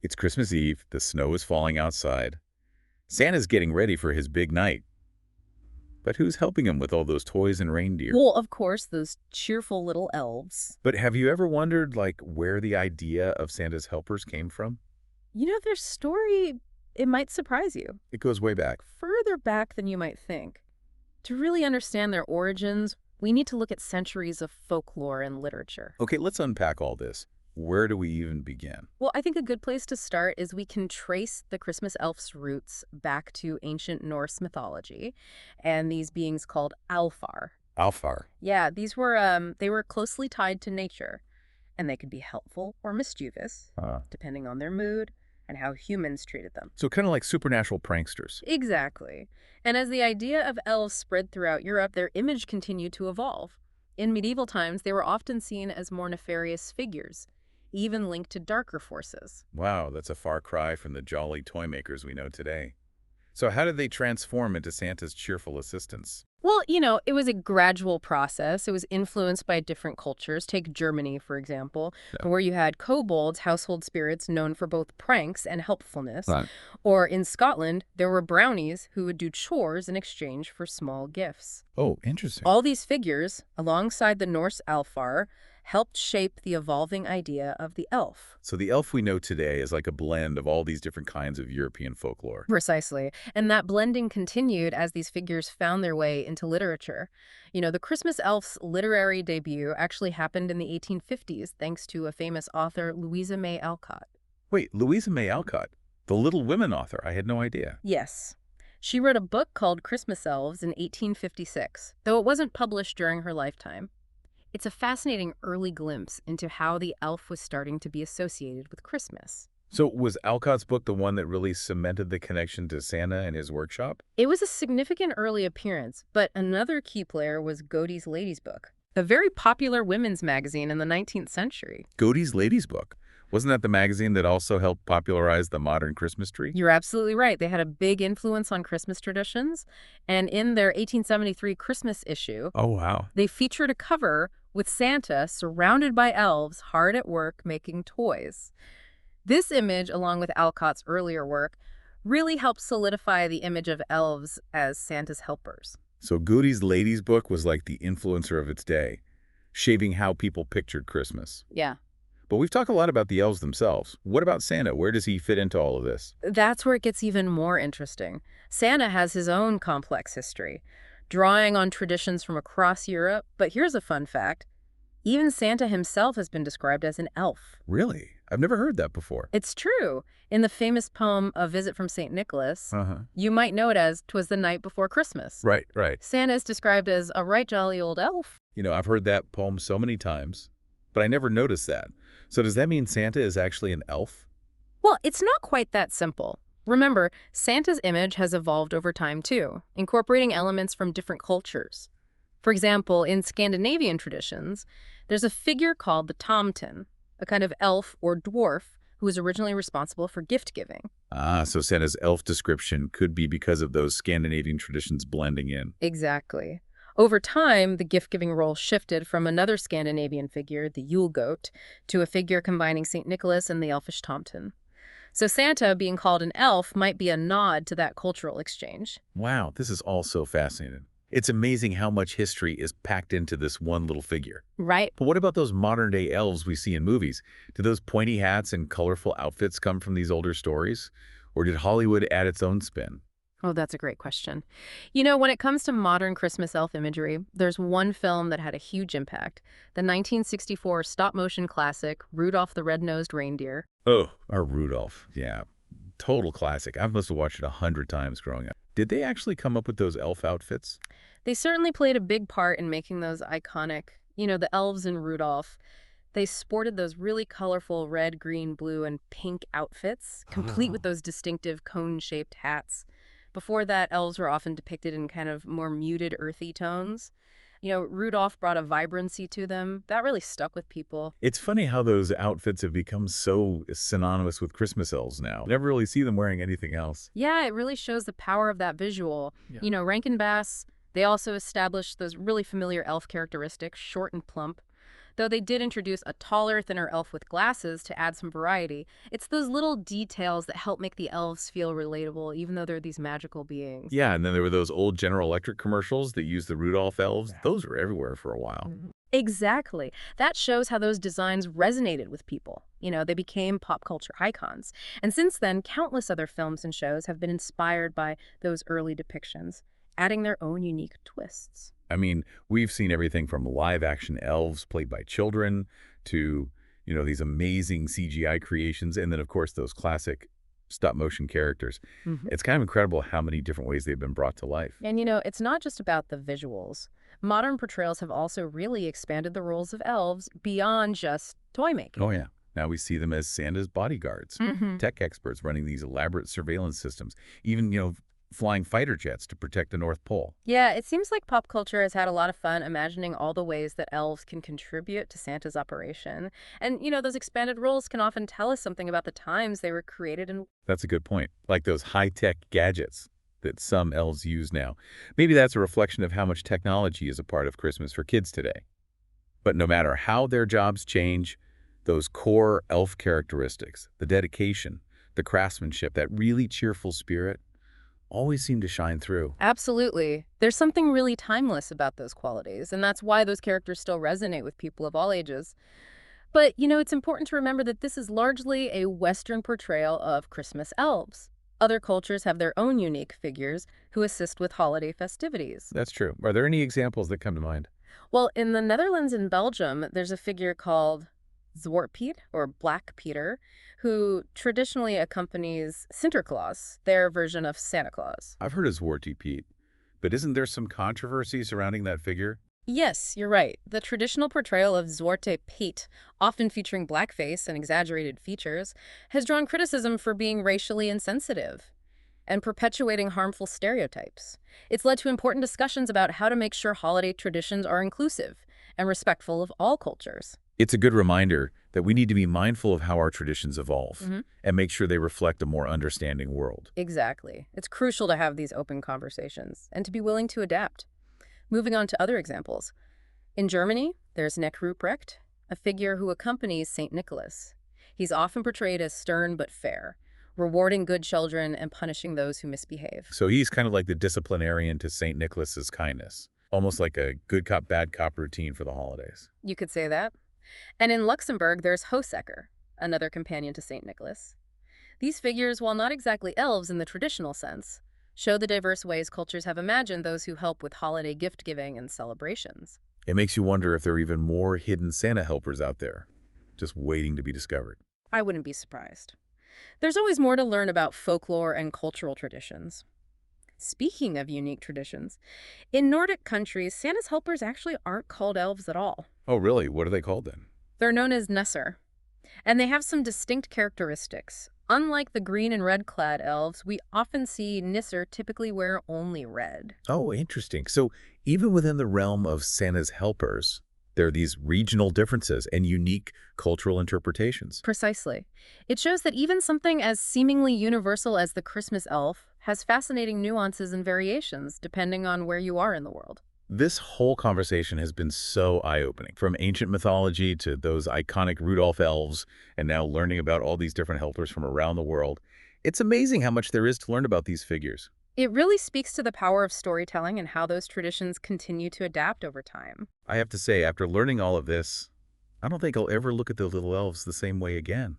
It's Christmas Eve, the snow is falling outside. Santa's getting ready for his big night. But who's helping him with all those toys and reindeer? Well, of course, those cheerful little elves. But have you ever wondered, like, where the idea of Santa's helpers came from? Their story, it might surprise you. It goes way back. Further back than you might think. To really understand their origins, we need to look at centuries of folklore and literature. Okay, let's unpack all this. Where do we even begin? Well, I think a good place to start is we can trace the Christmas elf's roots back to ancient Norse mythology and these beings called Alfar. Alfar. Yeah, they were closely tied to nature, and they could be helpful or mischievous, depending on their mood and how humans treated them. So kind of like supernatural pranksters. Exactly. And as the idea of elves spread throughout Europe, their image continued to evolve. In medieval times, they were often seen as more nefarious figures, even linked to darker forces. Wow, that's a far cry from the jolly toy makers we know today. So how did they transform into Santa's cheerful assistants? Well, it was a gradual process. It was influenced by different cultures. Take Germany, for example, Yeah. where you had kobolds, household spirits known for both pranks and helpfulness. Right. Or in Scotland, there were brownies who would do chores in exchange for small gifts. Oh, interesting. All these figures, alongside the Norse Alfar, helped shape the evolving idea of the elf. So the elf we know today is like a blend of all these different kinds of European folklore. Precisely. And that blending continued as these figures found their way into literature. The Christmas elf's literary debut actually happened in the 1850s thanks to a famous author, Louisa May Alcott. Wait, Louisa May Alcott, the Little Women author. I had no idea. Yes. She wrote a book called Christmas Elves in 1856, though it wasn't published during her lifetime. It's a fascinating early glimpse into how the elf was starting to be associated with Christmas. So was Alcott's book the one that really cemented the connection to Santa and his workshop? It was a significant early appearance, but another key player was Godey's Lady's Book, a very popular women's magazine in the 19th century. Godey's Lady's Book. Wasn't that the magazine that also helped popularize the modern Christmas tree? You're absolutely right. They had a big influence on Christmas traditions, and in their 1873 Christmas issue, Oh, wow. they featured a cover with Santa surrounded by elves hard at work making toys. This image, along with Alcott's earlier work, really helped solidify the image of elves as Santa's helpers. So Godey's Lady's Book was like the influencer of its day, shaping how people pictured Christmas. Yeah. But we've talked a lot about the elves themselves. What about Santa? Where does he fit into all of this? That's where it gets even more interesting. Santa has his own complex history, drawing on traditions from across Europe. But here's a fun fact. Even Santa himself has been described as an elf. Really? I've never heard that before. It's true. In the famous poem A Visit from St. Nicholas, you might know it as "'Twas the Night Before Christmas." Right, right. Santa is described as a right jolly old elf. I've heard that poem so many times, but I never noticed that. So does that mean Santa is actually an elf? Well, it's not quite that simple. Remember, Santa's image has evolved over time too, incorporating elements from different cultures. For example, in Scandinavian traditions, there's a figure called the tomten, a kind of elf or dwarf who was originally responsible for gift giving. Ah, so Santa's elf description could be because of those Scandinavian traditions blending in. Exactly. Over time, the gift-giving role shifted from another Scandinavian figure, the Yule goat, to a figure combining St. Nicholas and the elfish tomten. So Santa, being called an elf, might be a nod to that cultural exchange. Wow, this is all so fascinating. It's amazing how much history is packed into this one little figure. Right. But what about those modern-day elves we see in movies? Did those pointy hats and colorful outfits come from these older stories? Or did Hollywood add its own spin? Oh, that's a great question. When it comes to modern Christmas elf imagery, there's one film that had a huge impact. The 1964 stop-motion classic, Rudolph the Red-Nosed Reindeer. Oh, our Rudolph. Yeah, total classic. I must have watched it 100 times growing up. Did they actually come up with those elf outfits? They certainly played a big part in making those iconic, the elves in Rudolph. They sported those really colorful red, green, blue, and pink outfits, complete with those distinctive cone-shaped hats. Before that, elves were often depicted in kind of more muted, earthy tones. Rudolph brought a vibrancy to them. That really stuck with people. It's funny how those outfits have become so synonymous with Christmas elves now. Never really see them wearing anything else. Yeah, it really shows the power of that visual. Yeah. Rankin Bass, they also established those really familiar elf characteristics, short and plump. Though they did introduce a taller, thinner elf with glasses to add some variety, it's those little details that help make the elves feel relatable, even though they're these magical beings. Yeah, and then there were those old General Electric commercials that used the Rudolph elves. Those were everywhere for a while. Exactly. That shows how those designs resonated with people. They became pop culture icons. And since then, countless other films and shows have been inspired by those early depictions, adding their own unique twists. I mean, we've seen everything from live-action elves played by children to, these amazing CGI creations, and then, of course, those classic stop-motion characters. It's kind of incredible how many different ways they've been brought to life. And it's not just about the visuals. Modern portrayals have also really expanded the roles of elves beyond just toy making. Oh, yeah. Now we see them as Santa's bodyguards, tech experts running these elaborate surveillance systems, even, flying fighter jets to protect the North Pole. Yeah, it seems like pop culture has had a lot of fun imagining all the ways that elves can contribute to Santa's operation. And, those expanded roles can often tell us something about the times they were created and That's a good point. Like those high-tech gadgets that some elves use now. Maybe that's a reflection of how much technology is a part of Christmas for kids today. But no matter how their jobs change, those core elf characteristics, the dedication, the craftsmanship, that really cheerful spirit, always seem to shine through. Absolutely. There's something really timeless about those qualities, and that's why those characters still resonate with people of all ages. But, it's important to remember that this is largely a Western portrayal of Christmas elves. Other cultures have their own unique figures who assist with holiday festivities. That's true. Are there any examples that come to mind? Well, in the Netherlands and Belgium, there's a figure called Zwart Piet, or Black Peter, who traditionally accompanies Sinterklaas, their version of Santa Claus. I've heard of Zwarty Pete, but isn't there some controversy surrounding that figure? Yes, you're right. The traditional portrayal of Zwarte Piet, often featuring blackface and exaggerated features, has drawn criticism for being racially insensitive and perpetuating harmful stereotypes. It's led to important discussions about how to make sure holiday traditions are inclusive and respectful of all cultures. It's a good reminder that we need to be mindful of how our traditions evolve and make sure they reflect a more understanding world. Exactly. It's crucial to have these open conversations and to be willing to adapt. Moving on to other examples. In Germany, there's Nick Ruprecht, a figure who accompanies St. Nicholas. He's often portrayed as stern but fair, rewarding good children and punishing those who misbehave. So he's kind of like the disciplinarian to St. Nicholas's kindness, almost like a good cop, bad cop routine for the holidays. You could say that. And in Luxembourg, there's Hosecker, another companion to St. Nicholas. These figures, while not exactly elves in the traditional sense, show the diverse ways cultures have imagined those who help with holiday gift-giving and celebrations. It makes you wonder if there are even more hidden Santa helpers out there, just waiting to be discovered. I wouldn't be surprised. There's always more to learn about folklore and cultural traditions. Speaking of unique traditions, in Nordic countries, Santa's helpers actually aren't called elves at all. Oh, really? What are they called then? They're known as Nesser, and they have some distinct characteristics. Unlike the green and red-clad elves, we often see Nisser typically wear only red. Oh, interesting. So even within the realm of Santa's helpers, there are these regional differences and unique cultural interpretations. Precisely. It shows that even something as seemingly universal as the Christmas elf has fascinating nuances and variations depending on where you are in the world. This whole conversation has been so eye-opening, from ancient mythology to those iconic Rudolph elves, and now learning about all these different helpers from around the world. It's amazing how much there is to learn about these figures. It really speaks to the power of storytelling and how those traditions continue to adapt over time. I have to say, after learning all of this, I don't think I'll ever look at the little elves the same way again.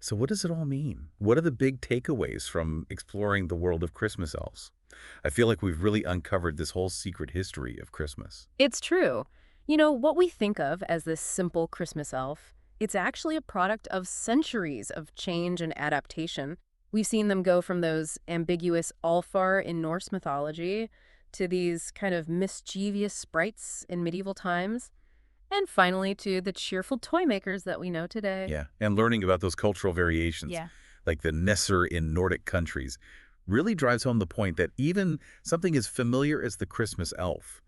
So what does it all mean? What are the big takeaways from exploring the world of Christmas elves? I feel like we've really uncovered this whole secret history of Christmas. It's true. What we think of as this simple Christmas elf, it's actually a product of centuries of change and adaptation. We've seen them go from those ambiguous Alfar in Norse mythology to these kind of mischievous sprites in medieval times, and finally to the cheerful toy makers that we know today. Yeah, and learning about those cultural variations, like the Nesser in Nordic countries, really drives home the point that even something as familiar as the Christmas elf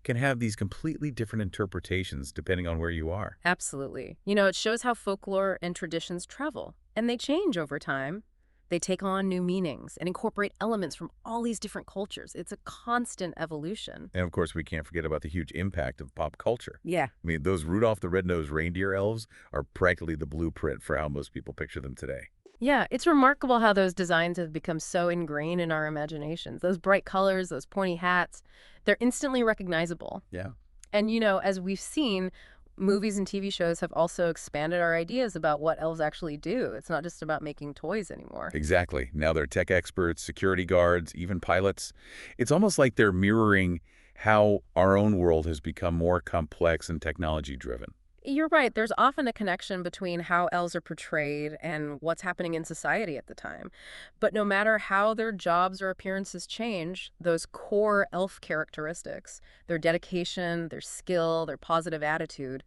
can have these completely different interpretations depending on where you are. Absolutely. It shows how folklore and traditions travel, and they change over time. They take on new meanings and incorporate elements from all these different cultures. It's a constant evolution. And of course, we can't forget about the huge impact of pop culture. Yeah. I mean, those Rudolph the Red-Nosed Reindeer elves are practically the blueprint for how most people picture them today. Yeah, it's remarkable how those designs have become so ingrained in our imaginations. Those bright colors, those pointy hats, they're instantly recognizable. Yeah. And, as we've seen, movies and TV shows have also expanded our ideas about what elves actually do. It's not just about making toys anymore. Exactly. Now they're tech experts, security guards, even pilots. It's almost like they're mirroring how our own world has become more complex and technology-driven. You're right. There's often a connection between how elves are portrayed and what's happening in society at the time. But no matter how their jobs or appearances change, those core elf characteristics, their dedication, their skill, their positive attitude,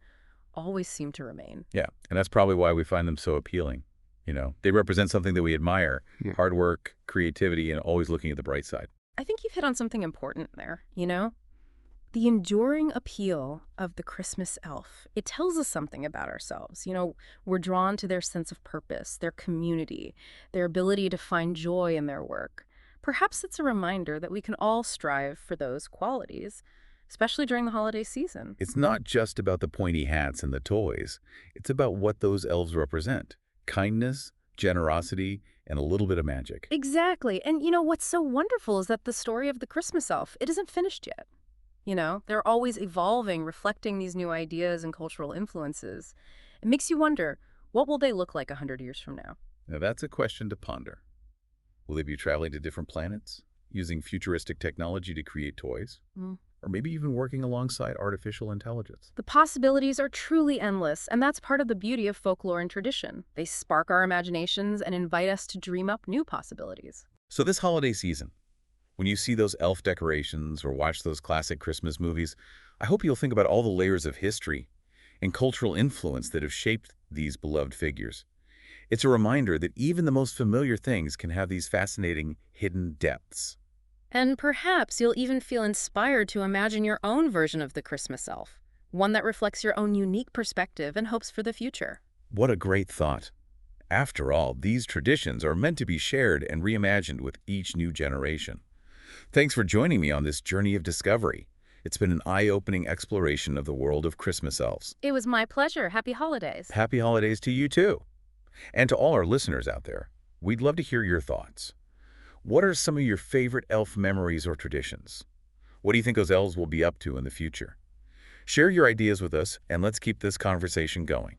always seem to remain. Yeah, and that's probably why we find them so appealing. They represent something that we admire, Yeah. hard work, creativity, and always looking at the bright side. I think you've hit on something important there. The enduring appeal of the Christmas elf. It tells us something about ourselves. We're drawn to their sense of purpose, their community, their ability to find joy in their work. Perhaps it's a reminder that we can all strive for those qualities, especially during the holiday season. It's not just about the pointy hats and the toys. It's about what those elves represent. Kindness, generosity, and a little bit of magic. Exactly. And what's so wonderful is that the story of the Christmas elf, it isn't finished yet. They're always evolving, reflecting these new ideas and cultural influences. It makes you wonder, what will they look like 100 years from now? Now that's a question to ponder. Will they be traveling to different planets, using futuristic technology to create toys? Mm. Or maybe even working alongside artificial intelligence? The possibilities are truly endless, and that's part of the beauty of folklore and tradition. They spark our imaginations and invite us to dream up new possibilities. So this holiday season, when you see those elf decorations or watch those classic Christmas movies, I hope you'll think about all the layers of history and cultural influence that have shaped these beloved figures. It's a reminder that even the most familiar things can have these fascinating hidden depths. And perhaps you'll even feel inspired to imagine your own version of the Christmas elf, one that reflects your own unique perspective and hopes for the future. What a great thought. After all, these traditions are meant to be shared and reimagined with each new generation. Thanks for joining me on this journey of discovery. It's been an eye-opening exploration of the world of Christmas elves. It was my pleasure. Happy holidays. Happy holidays to you too. And to all our listeners out there, we'd love to hear your thoughts. What are some of your favorite elf memories or traditions? What do you think those elves will be up to in the future? Share your ideas with us and let's keep this conversation going.